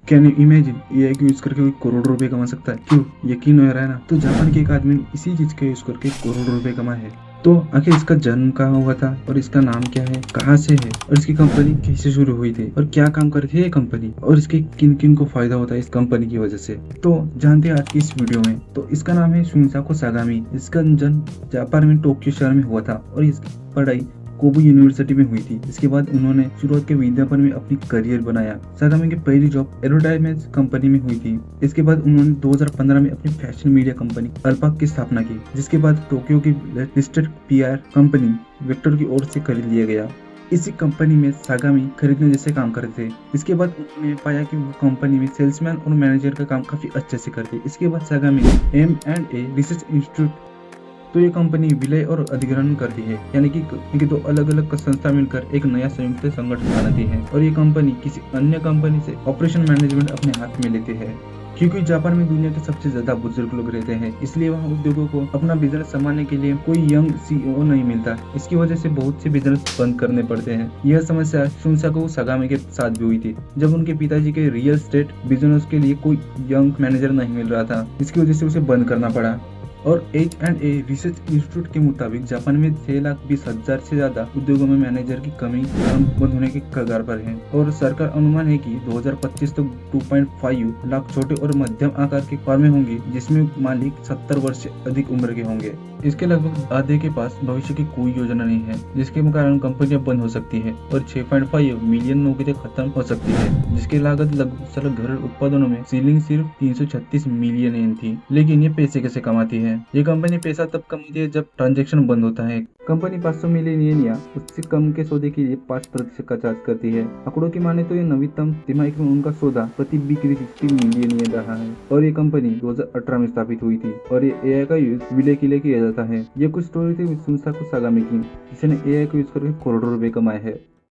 Can you imagine AI को use करके कोई करोड़ रुपए कमा सकता है? क्यों? यकीन हो रहा है ना? तो जापान के एक आदमी ने इसी चीज का यूज करके करोड़ रुपए कमाए हैं। तो आखिर इसका जन्म कहाँ हुआ था और इसका नाम क्या है, कहाँ से है और इसकी कंपनी कैसे शुरू हुई थी और क्या काम करती है ये कंपनी और इसके किन किन को फायदा होता है इस कंपनी की वजह से, तो जानते हैं आज की इस वीडियो में। तो इसका नाम है शुनसाको सागामी। इसका जन्म जापान में टोक्यो शहर में हुआ था और इसकी पढ़ाई कोबू यूनिवर्सिटी में हुई थी। इसके बाद उन्होंने शुरुआत के विज्ञापन में अपनी करियर बनाया। सागामी की पहली जॉब एडवर्टाइजमेंट कंपनी में हुई थी। इसके बाद उन्होंने 2015 में अपनी फैशन मीडिया कंपनी अल्पाक की स्थापना की, जिसके बाद टोक्यो की लिस्टेड पीआर कंपनी वेक्टर की ओर से खरीद लिया गया। इसी कंपनी में सागामी खरीदने जैसे काम करते थे। इसके बाद उन्होंने पाया कि वो कंपनी में सेल्समैन और मैनेजर का काम काफी अच्छे से करते। इसके बाद सागामी ने M&A रिसर्च इंस्टीट्यूट, तो ये कंपनी विलय और अधिग्रहण करती है, यानी कि दो अलग अलग संस्था मिलकर एक नया संयुक्त संगठन बनाती है और ये कंपनी किसी अन्य कंपनी से ऑपरेशन मैनेजमेंट अपने हाथ में लेते हैं। क्योंकि जापान में दुनिया के सबसे ज्यादा बुजुर्ग लोग रहते हैं, इसलिए वहाँ उद्योगों को अपना बिजनेस संभालने के लिए कोई यंग सीईओ नहीं मिलता। इसकी वजह से बहुत से बिजनेस बंद करने पड़ते हैं। यह समस्या शुनसाको सागामी के साथ भी हुई थी, जब उनके पिताजी के रियल एस्टेट बिजनेस के लिए कोई यंग मैनेजर नहीं मिल रहा था। इसकी वजह से उसे बंद करना पड़ा। और H&A रिसर्च इंस्टीट्यूट के मुताबिक जापान में 6,20,000 से ज्यादा उद्योगों में मैनेजर की कमी बंद होने के कगार पर है और सरकार अनुमान है कि 2025 तक 2.5 लाख छोटे और मध्यम आकार के फर्में होंगी, जिसमें मालिक 70 वर्ष से अधिक उम्र के होंगे। इसके लगभग आधे के पास भविष्य की कोई योजना नहीं है, जिसके कारण कंपनियां बंद हो सकती है और 6.5 मिलियन नौकरियां खत्म हो सकती है, जिसकी लागत लगभग घर उत्पादनों में सीलिंग सिर्फ 336 मिलियन येन थी। लेकिन ये पैसे कैसे कमाती है? ये कंपनी पैसा तब कमाती है जब ट्रांजैक्शन बंद होता है। कंपनी 500 मिलियन येन या उससे कम के सौदे के लिए 5% का चार्ज करती है। आंकड़ों की माने तो ये नवीनतम तिमाही में उनका सौदा प्रति बिक्री 60 मिलियन येन रहा है और ये कंपनी 2018 में स्थापित हुई थी और ये एआई का यूज विलय के लिए किया जाता है। ये कुछ स्टोरी थी शुनसाको सागामी की, जिसने एआई को यूज करके करोड़ों रुपए कमाए हैं।